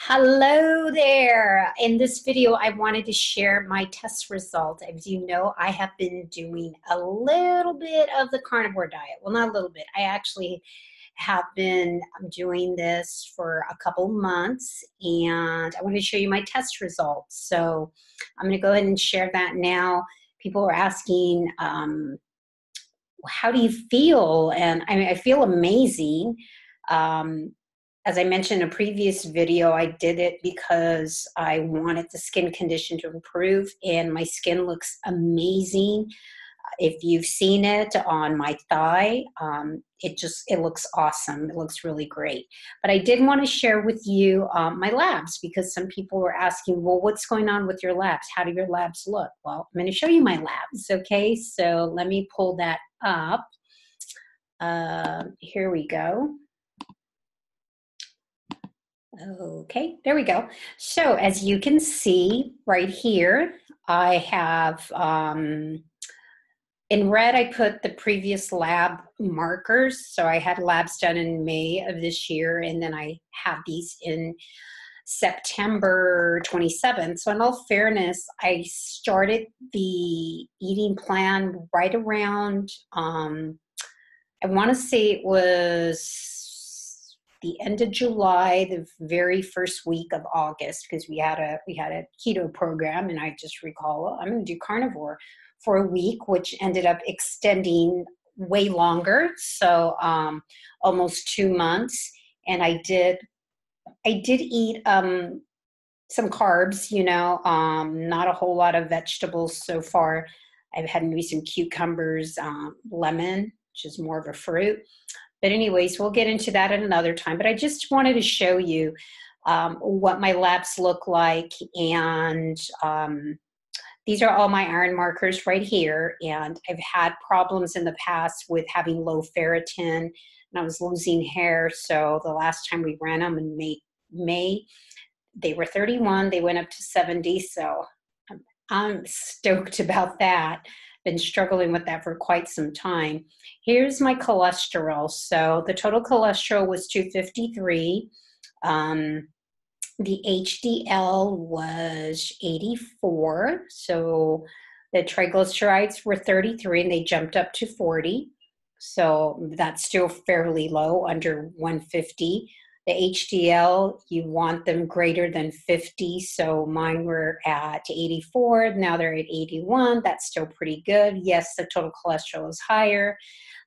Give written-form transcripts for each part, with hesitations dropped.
Hello there. In this video, I wanted to share my test result. As you know, I have been doing a little bit of the carnivore diet. Well, not a little bit. I actually have been doing this for a couple months, and I want to show you my test results. So I'm going to go ahead and share that now. People are asking, how do you feel? And I mean, I feel amazing. As I mentioned in a previous video, I did it because I wanted the skin condition to improve, and my skin looks amazing. If you've seen it on my thigh, it looks awesome. It looks really great. But I did want to share with you my labs, because some people were asking, well, what's going on with your labs? How do your labs look? Well, I'm going to show you my labs, okay? So let me pull that up. Here we go. Okay, there we go. So as you can see right here, I have, in red, I put the previous lab markers. So I had labs done in May of this year, and then I have these in September 27th. So in all fairness, I started the eating plan right around, I want to say it was the end of July, the very first week of August, because we had a keto program, and I just recall, I'm going to do carnivore for a week, which ended up extending way longer, so almost 2 months. And I did eat some carbs, not a whole lot of vegetables so far. I've had maybe some cucumbers, lemon, which is more of a fruit. But anyways, we'll get into that at another time. But I just wanted to show you what my labs look like. And these are all my iron markers right here. And I've had problems in the past with having low ferritin, and I was losing hair. So the last time we ran them in May, they were 31. They went up to 70. So I'm stoked about that. Been struggling with that for quite some time. Here's my cholesterol. So the total cholesterol was 253. The HDL was 84. So the triglycerides were 33, and they jumped up to 40. So that's still fairly low, under 150. The HDL, you want them greater than 50, so mine were at 84, now they're at 81, that's still pretty good. Yes, the total cholesterol is higher.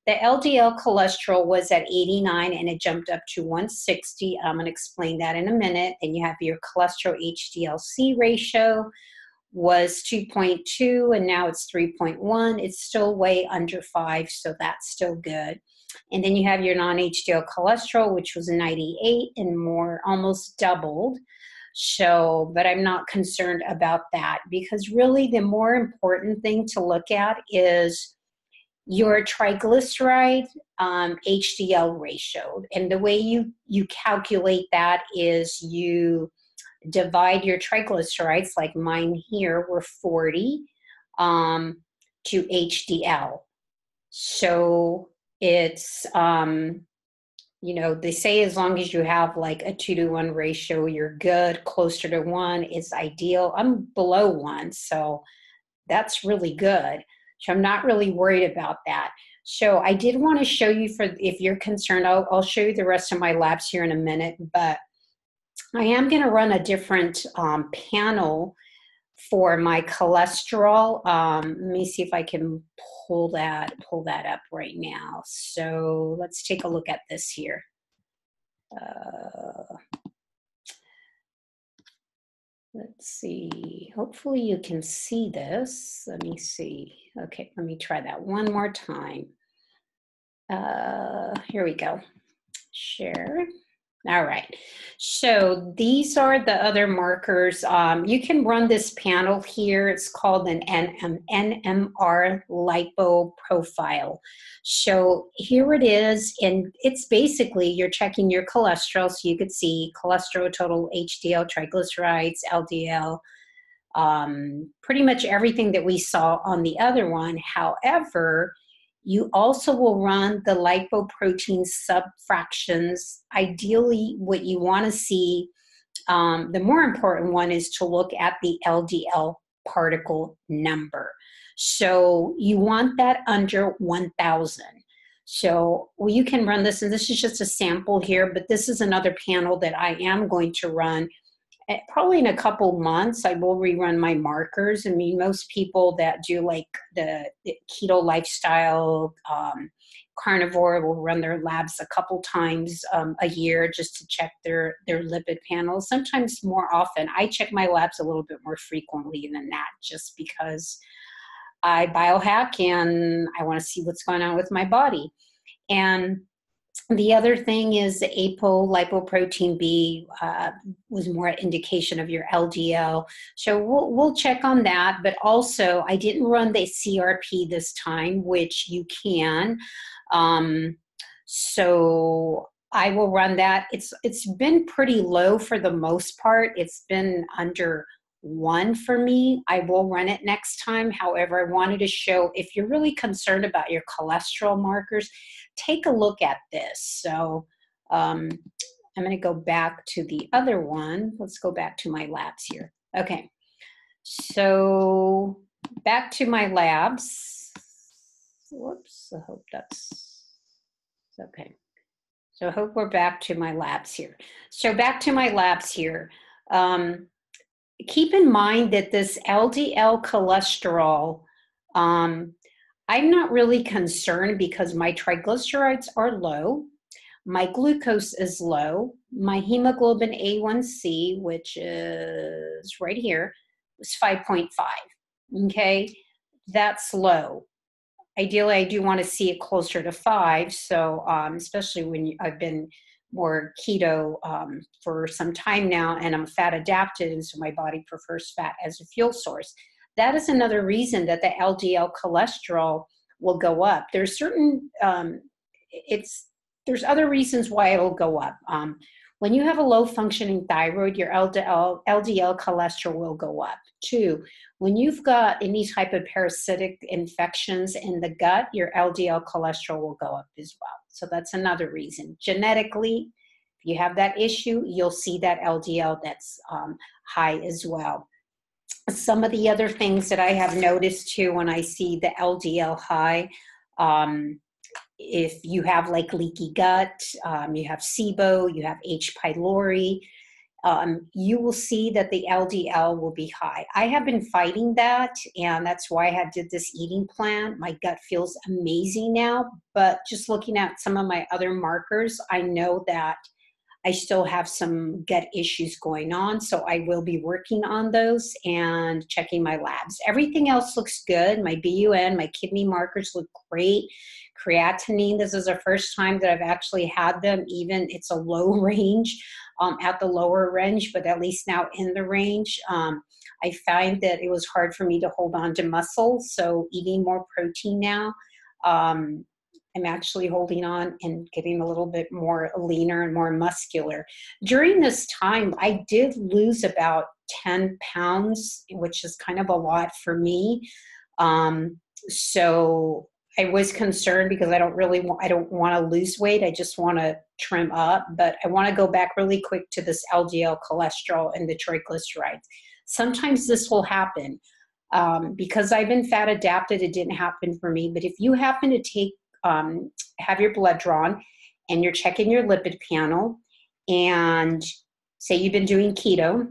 The LDL cholesterol was at 89, and it jumped up to 160. I'm going to explain that in a minute. And you have your cholesterol HDL-C ratio was 2.2, and now it's 3.1. It's still way under 5, so that's still good. And then you have your non-HDL cholesterol, which was 98 and more, almost doubled. So, but I'm not concerned about that, because really the more important thing to look at is your triglyceride HDL ratio. And the way you calculate that is you divide your triglycerides, like mine here were 40, to HDL. So it's, they say as long as you have like a 2-to-1 ratio, you're good. Closer to 1 is ideal. I'm below 1, so that's really good. So I'm not really worried about that. So I did want to show you, if you're concerned, I'll show you the rest of my labs here in a minute, but I am going to run a different panel for my cholesterol. Let me see if I can pull that up right now. So let's take a look at this here. Let's see. Hopefully you can see this. Let me see. Okay, let me try that one more time. Here we go. Share. All right, so these are the other markers. You can run this panel here. It's called an NMR lipo profile. So here it is, and it's basically you're checking your cholesterol, so you could see cholesterol, total HDL, triglycerides, LDL, pretty much everything that we saw on the other one. However, you also will run the lipoprotein subfractions. Ideally, what you want to see The more important one is to look at the LDL particle number. So you want that under 1,000. So you can run this, and this is just a sample here, but this is another panel that I am going to run. Probably in a couple months, I will rerun my markers. I mean, most people that do like the keto lifestyle, carnivore will run their labs a couple times a year just to check their lipid panels. Sometimes more often. I check my labs a little bit more frequently than that, just because I biohack and I want to see what's going on with my body. And the other thing is the apolipoprotein B was more an indication of your LDL. So we'll check on that. But also, I didn't run the CRP this time, which you can. So I will run that. It's been pretty low for the most part. It's been under 1 for me. I will run it next time. However, I wanted to show, if you're really concerned about your cholesterol markers, take a look at this. So I'm going to go back to the other one. Let's go back to my labs here. Okay. So back to my labs. Whoops. I hope that's okay. So I hope we're back to my labs here. So back to my labs here. Keep in mind that this LDL cholesterol, I'm not really concerned because my triglycerides are low, my glucose is low, my hemoglobin A1C, which is right here, was 5.5. Okay, that's low. Ideally, I do want to see it closer to 5. So especially when I've been more keto for some time now, and I'm fat adapted, and so my body prefers fat as a fuel source. That is another reason that the LDL cholesterol will go up. There's certain, there's other reasons why it'll go up. When you have a low functioning thyroid, your LDL cholesterol will go up. 2, when you've got any type of parasitic infections in the gut, your LDL cholesterol will go up as well. So that's another reason. Genetically, if you have that issue, you'll see that LDL that's high as well. Some of the other things that I have noticed too when I see the LDL high, if you have like leaky gut, you have SIBO, you have H. pylori, you will see that the LDL will be high. I have been fighting that, and that's why I did this eating plan. My gut feels amazing now, but just looking at some of my other markers, I know that I still have some gut issues going on, so I will be working on those and checking my labs. Everything else looks good. My BUN, my kidney markers look great. Creatinine, this is the first time that I've actually had them, even it's a low range, at the lower range, but at least now in the range. I find that it was hard for me to hold on to muscle, so eating more protein now, I'm actually holding on and getting a little bit more leaner and more muscular. During this time, I did lose about 10 pounds, which is kind of a lot for me. So I was concerned because I don't want to lose weight. I just want to trim up, but I want to go back really quick to this LDL cholesterol and the triglycerides. Sometimes this will happen. Because I've been fat adapted, it didn't happen for me. But if you happen to have your blood drawn and you're checking your lipid panel, and say you've been doing keto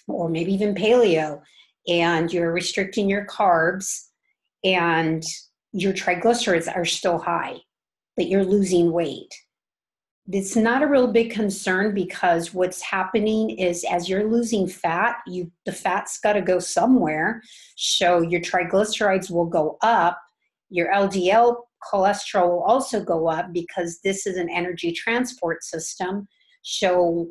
or maybe even paleo, and you're restricting your carbs and your triglycerides are still high, but you're losing weight. It's not a real big concern, because what's happening is as you're losing fat, the fat's got to go somewhere. So your triglycerides will go up. Your LDL cholesterol will also go up because this is an energy transport system. So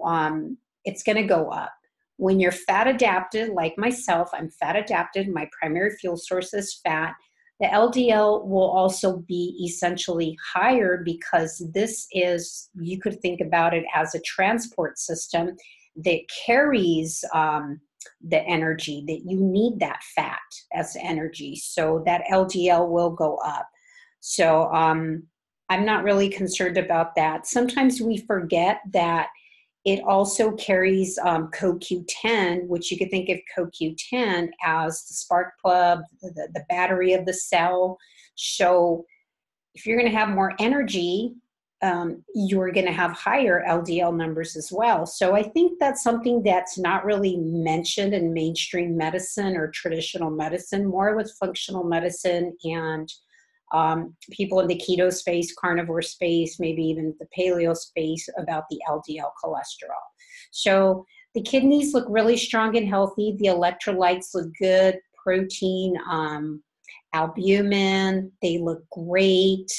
it's going to go up. When you're fat adapted, like myself, I'm fat adapted. My primary fuel source is fat. The LDL will also be essentially higher because this is, you could think about it as a transport system that carries the energy, that you need that fat as energy. So that LDL will go up. So I'm not really concerned about that. Sometimes we forget that It also carries CoQ10, which you could think of CoQ10 as the spark plug, the battery of the cell. So if you're going to have more energy, you're going to have higher LDL numbers as well. So I think that's something that's not really mentioned in mainstream medicine or traditional medicine, more with functional medicine and people in the keto space, carnivore space, maybe even the paleo space about the LDL cholesterol. So the kidneys look really strong and healthy. The electrolytes look good, protein, albumin, they look great.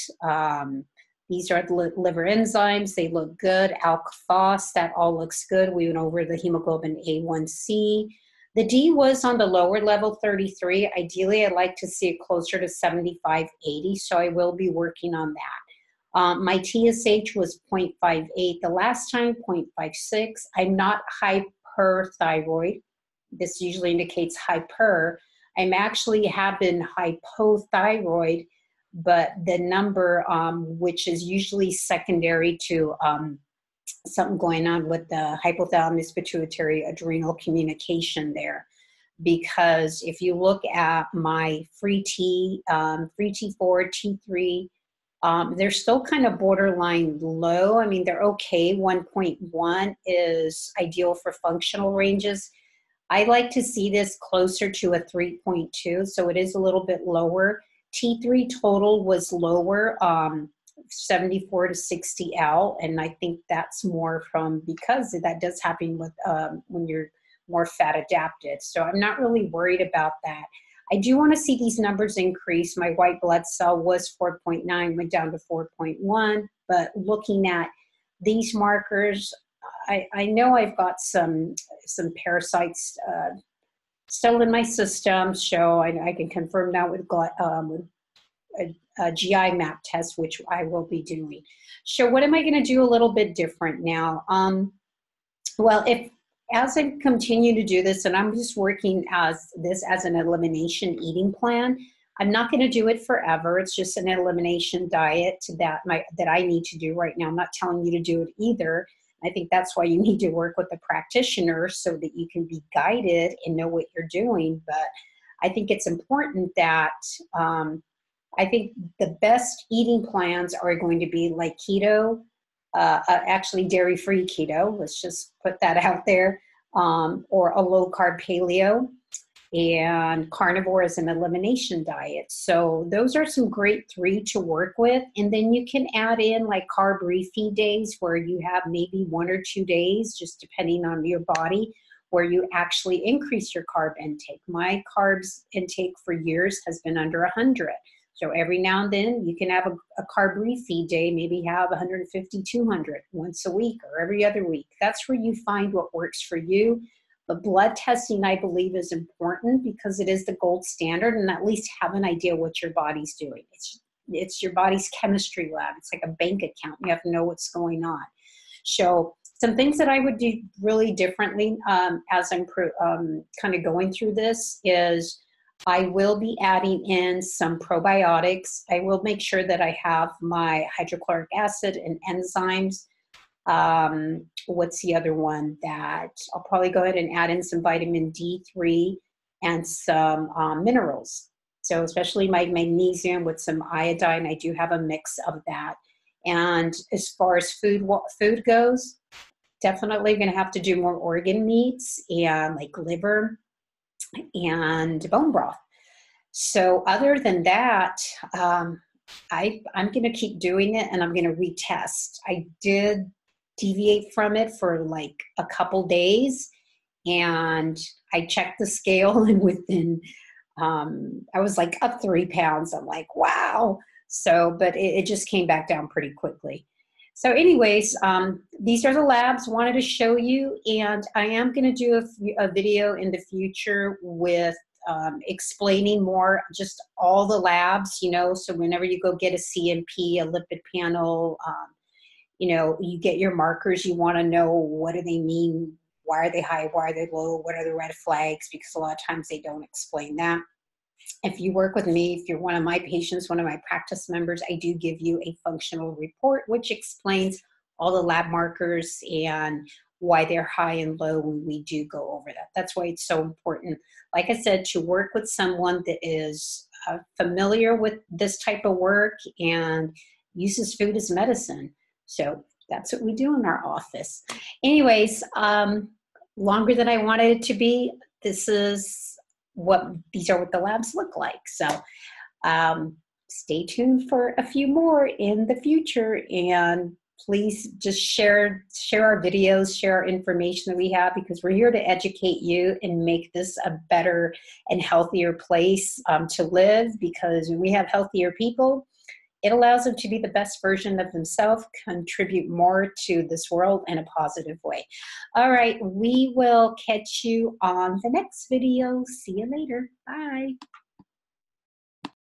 These are the liver enzymes. They look good. Alk-Phos, that all looks good. We went over the hemoglobin A1C. The D was on the lower level, 33. Ideally, I'd like to see it closer to 75, 80, so I will be working on that. My TSH was 0.58 the last time, 0.56. I'm not hyperthyroid. This usually indicates hyper. I'm actually have been hypothyroid, but the number, which is usually secondary to something going on with the hypothalamus pituitary adrenal communication there. Because if you look at my free T4, T3, they're still kind of borderline low. I mean, they're okay. 1.1 is ideal for functional ranges. I like to see this closer to a 3.2, so it is a little bit lower. T3 total was lower, 74 to 60 L, and I think that's more from, because that does happen with when you're more fat adapted. So I'm not really worried about that. I do want to see these numbers increase. My white blood cell was 4.9, went down to 4.1, but looking at these markers, I know I've got some parasites still in my system, so I can confirm that with a GI map test, which I will be doing. So what am I going to do a little bit different now? Well, as I continue to do this, and I'm just working as an elimination eating plan, I'm not going to do it forever. It's just an elimination diet that I need to do right now. I'm not telling you to do it either. I think that's why you need to work with a practitioner so that you can be guided and know what you're doing. But I think it's important that I think the best eating plans are going to be like keto, actually dairy-free keto. Let's just put that out there, or a low-carb paleo, and carnivore as an elimination diet. So those are some great 3 to work with. And then you can add in like carb refeed days where you have maybe 1 or 2 days, just depending on your body, where you actually increase your carb intake. My carbs intake for years has been under 100. So every now and then you can have a carb refeed day, maybe have 150, 200 once a week or every other week. That's where you find what works for you. But blood testing, I believe, is important because it is the gold standard, and at least have an idea what your body's doing. It's your body's chemistry lab. It's like a bank account. You have to know what's going on. So some things that I would do really differently as I'm kind of going through this is I will be adding in some probiotics. I will make sure that I have my hydrochloric acid and enzymes. What's the other one that I'll probably go ahead and add in some vitamin D3 and some minerals. So especially my magnesium with some iodine, I do have a mix of that. And as far as food goes, definitely going to have to do more organ meats and like liver and bone broth. So other than that, I'm going to keep doing it, and I'm going to retest. I did deviate from it for like a couple days, and I checked the scale, and within I was like up 3 pounds. I'm like, wow. So, but it just came back down pretty quickly. So anyways, these are the labs wanted to show you, and I am going to do a video in the future with explaining more just all the labs, so whenever you go get a CMP, a lipid panel, you get your markers, you want to know what do they mean, why are they high, why are they low, what are the red flags, because a lot of times they don't explain that. If you work with me, if you're one of my patients, one of my practice members, I do give you a functional report which explains all the lab markers and why they're high and low when we do go over that. That's why it's so important, like I said, to work with someone that is familiar with this type of work and uses food as medicine. So that's what we do in our office. Anyways, longer than I wanted it to be. These are what the labs look like. So stay tuned for a few more in the future, and please just share our videos, share our information that we have, because we're here to educate you and make this a better and healthier place to live. Because when we have healthier people, it allows them to be the best version of themselves, contribute more to this world in a positive way. All right, we will catch you on the next video. See you later. Bye.